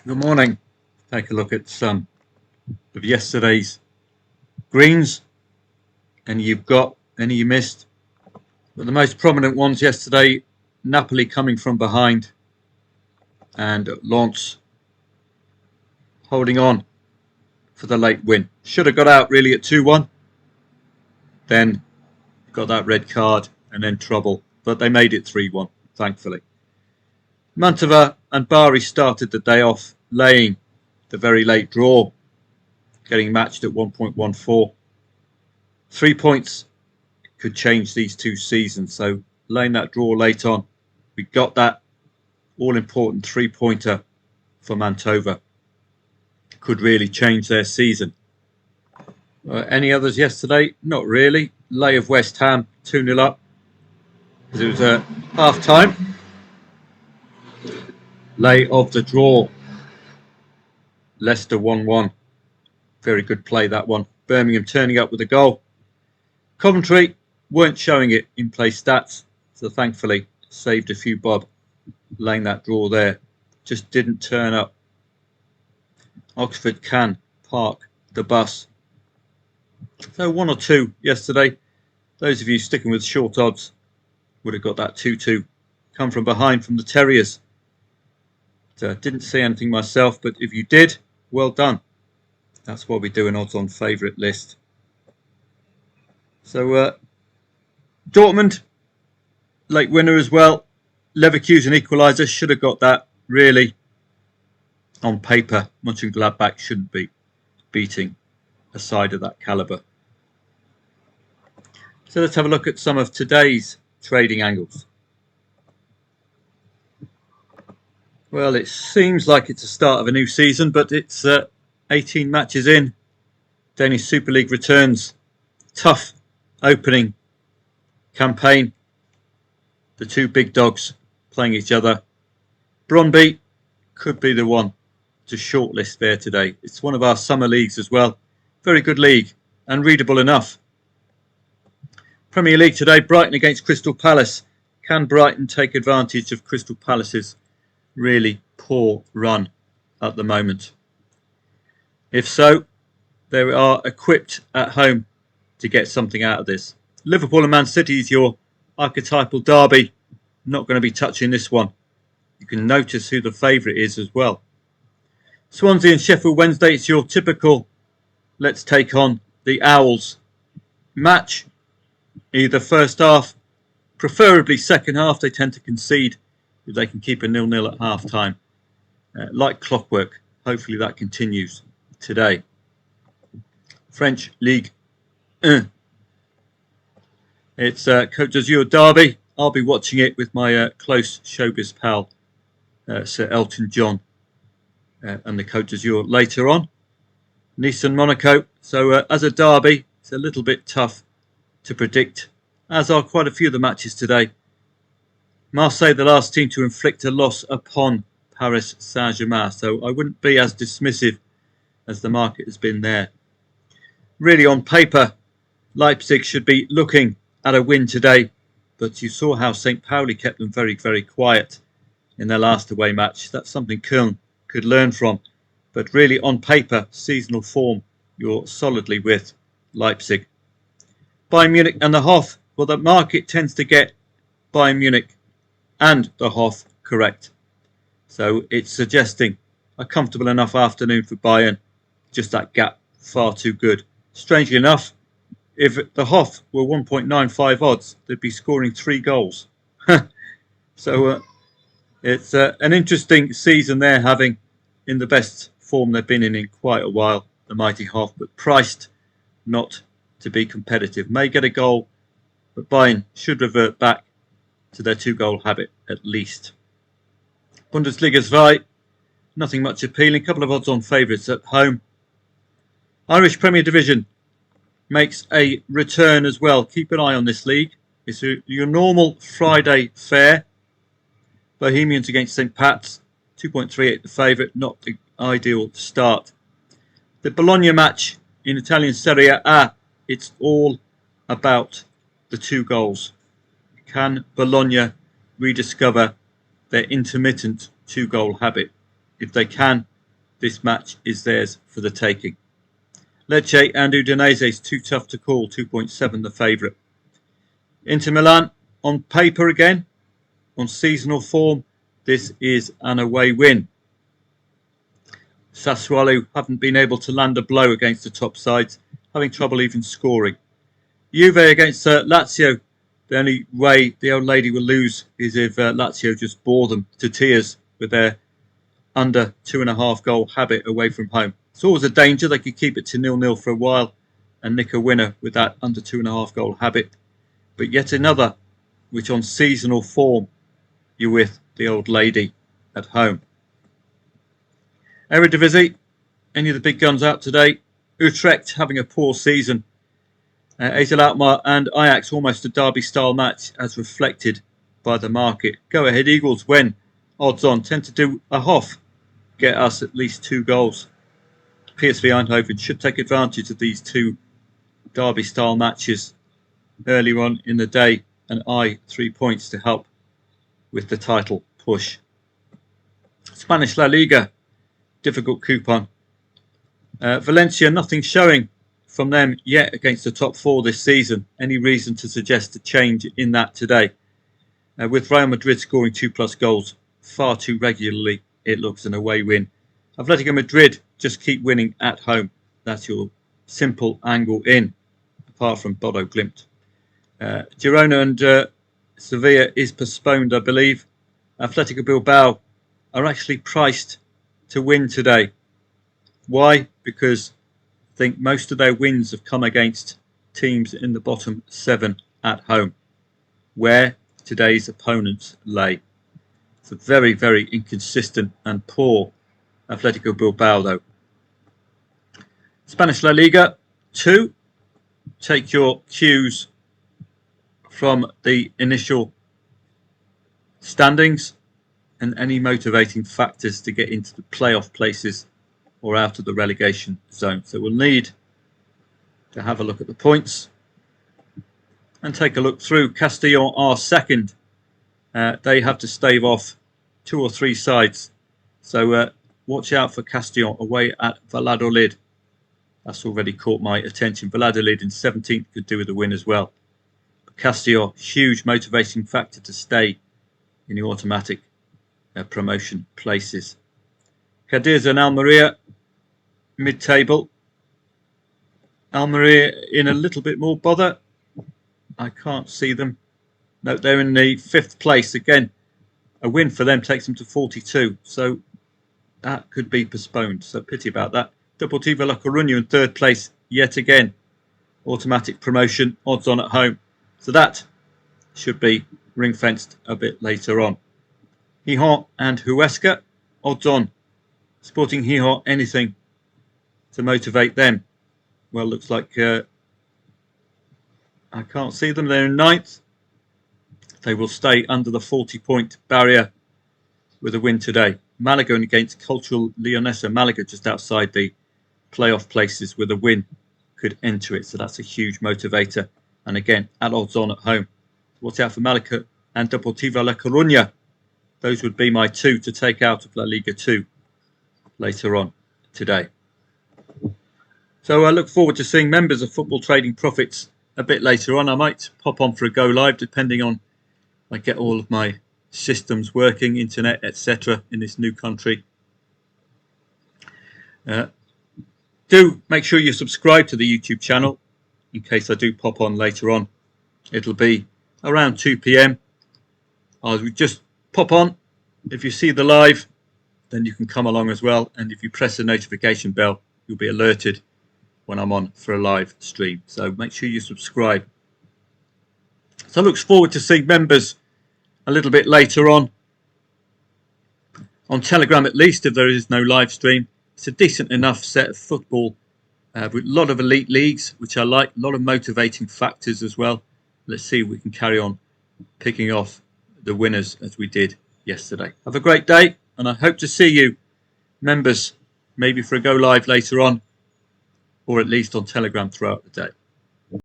Good morning. Take a look at some of yesterday's greens. Any you've got, any you missed. But the most prominent ones yesterday, Napoli coming from behind and Lens holding on for the late win. Should have got out really at 2-1. Then got that red card and then trouble. But they made it 3-1, thankfully. Mantova and Bari started the day off laying the very late draw, getting matched at 1.14. 3 points could change these two seasons, so laying that draw late on, we got that all-important three-pointer for Mantova. Could really change their season. Any others yesterday? Not really. Lay of West Ham 2-0 up because it was a half-time. Lay of the draw, Leicester 1-1. Very good play, that one. Birmingham turning up with a goal. Coventry weren't showing it in play stats, so thankfully saved a few bob laying that draw there. Just didn't turn up. Oxford can park the bus. So 1 or 2 yesterday. Those of you sticking with short odds would have got that 2-2. Come from behind from the Terriers. Didn't see anything myself, but if you did, well done. That's what we do in odds on favourite list. So Dortmund, late winner as well. Leverkusen equaliser, should have got that. Really, on paper, Mönchengladbach shouldn't be beating a side of that calibre. So let's have a look at some of today's trading angles. Well, it seems like it's the start of a new season, but it's 18 matches in. Danish Super League returns. Tough opening campaign. The two big dogs playing each other. Brøndby could be the one to shortlist there today. It's one of our summer leagues as well. Very good league and readable enough. Premier League today, Brighton against Crystal Palace. Can Brighton take advantage of Crystal Palace's really poor run at the moment? If so, they are equipped at home to get something out of this. Liverpool and Man City is your archetypal derby. Not going to be touching this one. You can notice who the favourite is as well. Swansea and Sheffield Wednesday, it's your typical let's take on the Owls match. Either first half, preferably second half. They tend to concede if they can keep a 0-0 at half time. Like clockwork, hopefully that continues today. French Ligue 1. It's Côte d'Azur derby. I'll be watching it with my close showbiz pal, Sir Elton John, and the Côte d'Azur later on. Nice and Monaco. So as a derby, it's a little bit tough to predict, as are quite a few of the matches today. Marseille, the last team to inflict a loss upon Paris Saint-Germain, so I wouldn't be as dismissive as the market has been there. Really, on paper, Leipzig should be looking at a win today, but you saw how St. Pauli kept them very, very quiet in their last away match. That's something Köln could learn from. But really, on paper, seasonal form, you're solidly with Leipzig. Bayern Munich and the Hoff. Well, the market tends to get Bayern Munich and the Hoff correct. So it's suggesting a comfortable enough afternoon for Bayern. Just that gap far too good. Strangely enough, if the Hoff were 1.95 odds, they'd be scoring 3 goals. So it's an interesting season they're having, in the best form they've been in quite a while, the mighty Hoff, but priced not to be competitive. May get a goal, but Bayern should revert back to their 2-goal habit at least. Bundesliga 2, nothing much appealing. A couple of odds on favourites at home. Irish Premier Division makes a return as well. Keep an eye on this league. It's your normal Friday fare. Bohemians against St. Pat's. 2.38 the favourite, not the ideal start. The Bologna match in Italian SerieA, it's all about the 2 goals. Can Bologna rediscover their intermittent 2-goal habit? If they can, this match is theirs for the taking. Lecce and Udinese is too tough to call, 2.7 the favourite. Inter Milan on paper again, on seasonal form, this is an away win. Sassuolo haven't been able to land a blow against the top sides, having trouble even scoring. Juve against Lazio, the only way the old lady will lose is if Lazio just bore them to tears with their under 2.5 goal habit away from home. It's always a danger. They could keep it to 0-0 for a while and nick a winner with that under 2.5 goal habit. But yet another which on seasonal form you're with the old lady at home. Eredivisie, any of the big guns out today? Utrecht having a poor season. Atl and Ajax almost a derby-style match as reflected by the market. Go ahead Eagles when odds on tend to do a half, get us at least 2 goals. PSV Eindhoven should take advantage of these 2 derby-style matches earlier on in the day and eye 3 points to help with the title push. Spanish La Liga, difficult coupon. Valencia, nothing showing from them yet against the top 4 this season. Any reason to suggest a change in that today? With Real Madrid scoring 2+ goals far too regularly, it looks an away win. Atletico Madrid just keep winning at home. That's your simple angle in, apart from Bodo Glimt. Girona and Sevilla is postponed, I believe. Atletico Bilbao are actually priced to win today. Why? Because I think most of their wins have come against teams in the bottom 7 at home, where today's opponents lay. It's a very, very inconsistent and poor Atletico Bilbao, though. Spanish La Liga 2. Take your cues from the initial standings and any motivating factors to get into the playoff places or out of the relegation zone. So we'll need to have a look at the points and take a look through. Castellón are second. They have to stave off 2 or 3 sides. So watch out for Castellón away at Valladolid. That's already caught my attention. Valladolid in 17th could do with a win as well. But Castellón, huge motivating factor to stay in the automatic promotion places. Cadiz and Almeria, mid-table. Almeria in a little bit more bother. I can't see them. No, they're in the 5th place. Again, a win for them takes them to 42. So that could be postponed. So pity about that. Deportivo La Coruña in 3rd place yet again. Automatic promotion, odds on at home. So that should be ring-fenced a bit later on. Gijón and Huesca, odds on. Sporting Gijón, anything to motivate them. Well, looks like I can't see them. They're in 9th. They will stay under the 40-point barrier with a win today. Malaga against Cultural Leonesa. Malaga just outside the playoff places with a win could enter it. So that's a huge motivator. And again, at odds on at home. Watch out for Malaga and Deportivo La Coruña. Those would be my 2 to take out of La Liga 2 later on today. So I look forward to seeing members of Football Trading Profits a bit later on. I might pop on for a go live depending on I get all of my systems working, internet, etc. in this new country. Do make sure you subscribe to the YouTube channel in case I do pop on later on. It'll be around 2 p.m. I'll just pop on. If you see the live, then you can come along as well. And if you press the notification bell, you'll be alerted when I'm on for a live stream. So make sure you subscribe. So I look forward to seeing members a little bit later on Telegram, at least, if there is no live stream. It's a decent enough set of football with a lot of elite leagues, which I like, a lot of motivating factors as well. Let's see if we can carry on picking off the winners as we did yesterday. Have a great day, and I hope to see you members maybe for a go live later on, or at least on Telegram throughout the day.